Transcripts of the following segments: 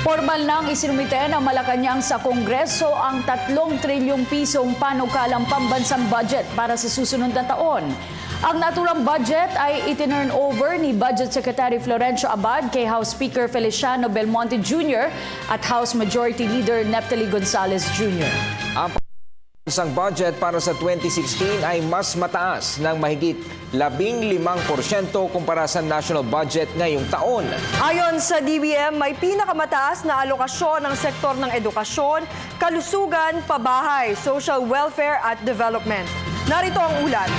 Formal nang isinumite ng Malacanang sa Kongreso ang 3 trilyong pisong panukalang pambansang budget para sa susunod na taon. Ang naturang budget ay itinurn over ni Budget Secretary Florencio Abad kay House Speaker Feliciano Belmonte Jr. at House Majority Leader Neptali Gonzales Jr. Ang pambansang budget para sa 2016 ay mas mataas ng mahigit 15% kumpara sa national budget ngayong taon. Ayon sa DBM, may pinakamataas na alokasyon ng sektor ng edukasyon, kalusugan, pabahay, social welfare at development. Narito ang ulat.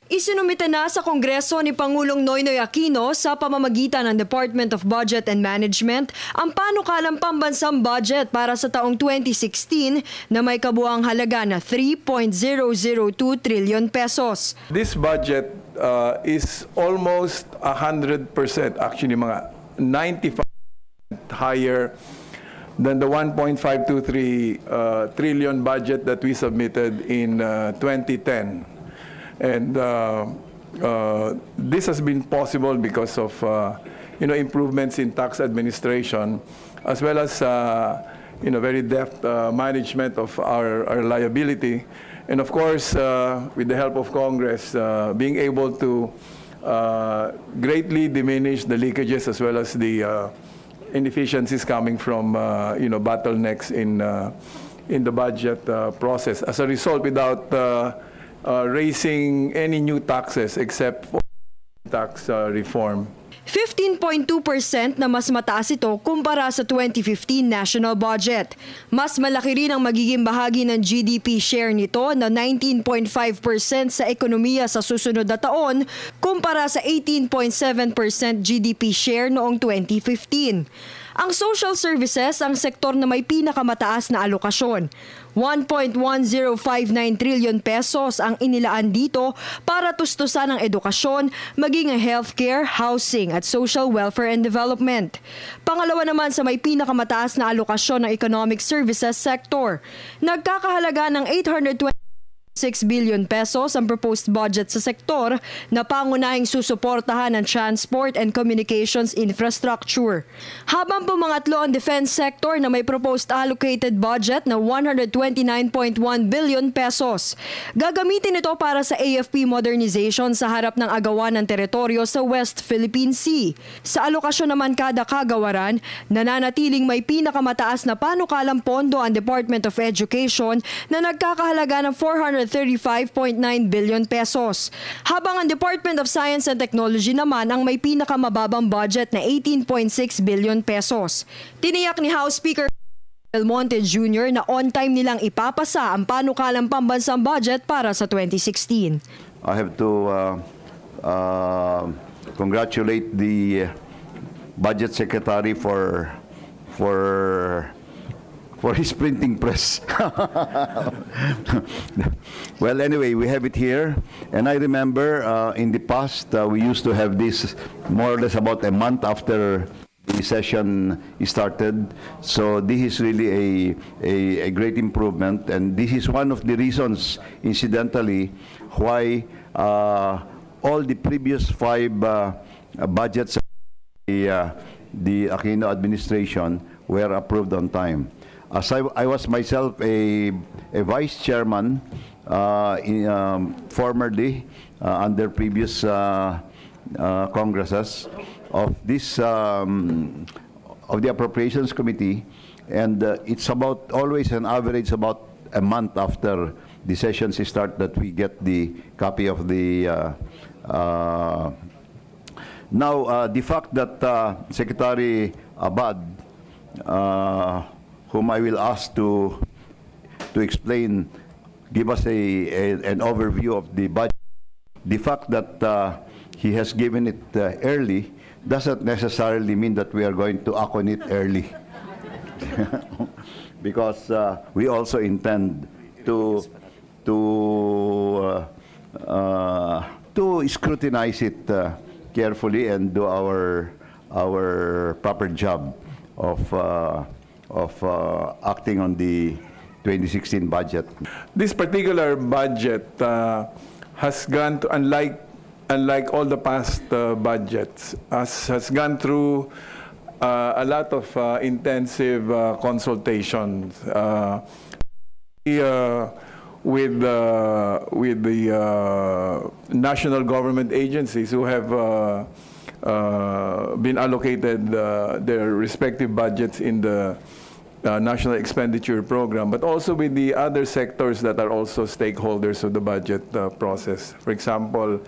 Isinumite na sa Kongreso ni Pangulong Noynoy Aquino sa pamamagitan ng Department of Budget and Management ang panukalang pambansang budget para sa taong 2016 na may kabuuang halaga na 3.002 trillion pesos. This budget is almost 100%, actually mga 95% higher than the 1.523 trillion budget that we submitted in 2010. And this has been possible because of improvements in tax administration, as well as very deft management of our liability, and of course with the help of Congress, being able to greatly diminish the leakages as well as the inefficiencies coming from bottlenecks in the budget process. As a result, without raising any new taxes except for tax reform. 15.2% na mas mataas ito kumpara sa 2015 national budget. Mas malaki rin ang magiging bahagi ng GDP share nito na 19.5% sa ekonomiya sa susunod na taon kumpara sa 18.7% GDP share noong 2015. Ang social services ang sektor na may pinakamataas na alokasyon. 1.1059 trillion pesos ang inilaan dito para tustusan ang edukasyon, maging ang healthcare, housing at social welfare and development. Pangalawa naman sa may pinakamataas na alokasyon ng economic services sector. Nagkakahalaga ng 826 billion pesos ang proposed budget sa sektor na pangunahing susuportahan ng transport and communications infrastructure. Habang pumangatlo ang defense sector na may proposed allocated budget na 129.1 billion pesos. Gagamitin ito para sa AFP modernization sa harap ng agawan ng teritoryo sa West Philippine Sea. Sa alokasyon naman kada kagawaran, nananatiling may pinakamataas na panukalang pondo ang Department of Education na nagkakahalaga ng 435.9 billion pesos. Habang ang Department of Science and Technology naman ang may pinakamababang budget na 18.6 billion pesos. Tiniyak ni House Speaker Belmonte Jr. na on-time nilang ipapasa ang panukalang pambansang budget para sa 2016. I have to congratulate the Budget Secretary for his printing press. Well, anyway, we have it here. And I remember in the past, we used to have this more or less about a month after the session started. So this is really a great improvement. And this is one of the reasons, incidentally, why all the previous 5 budgets of the Aquino administration were approved on time. As I was myself a vice chairman formerly under previous congresses of this of the Appropriations Committee, and it's about always an average about a month after the sessions start that we get the copy of the now the fact that Secretary Abad, whom I will ask to explain, give us an overview of the budget. The fact that he has given it early doesn't necessarily mean that we are going to act on it early. Because we also intend to scrutinize it carefully and do our proper job of acting on the 2016 budget. This particular budget has gone to, unlike all the past budgets, has gone through a lot of intensive consultations with the national government agencies who have been allocated their respective budgets in the National Expenditure Program, but also with the other sectors that are also stakeholders of the budget process. For example,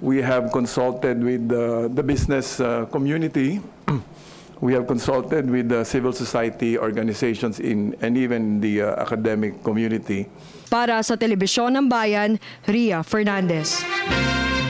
we have consulted with the business community. We have consulted with the civil society organizations and even the academic community. Para sa Telebisyon ng Bayan, Ria Fernandez.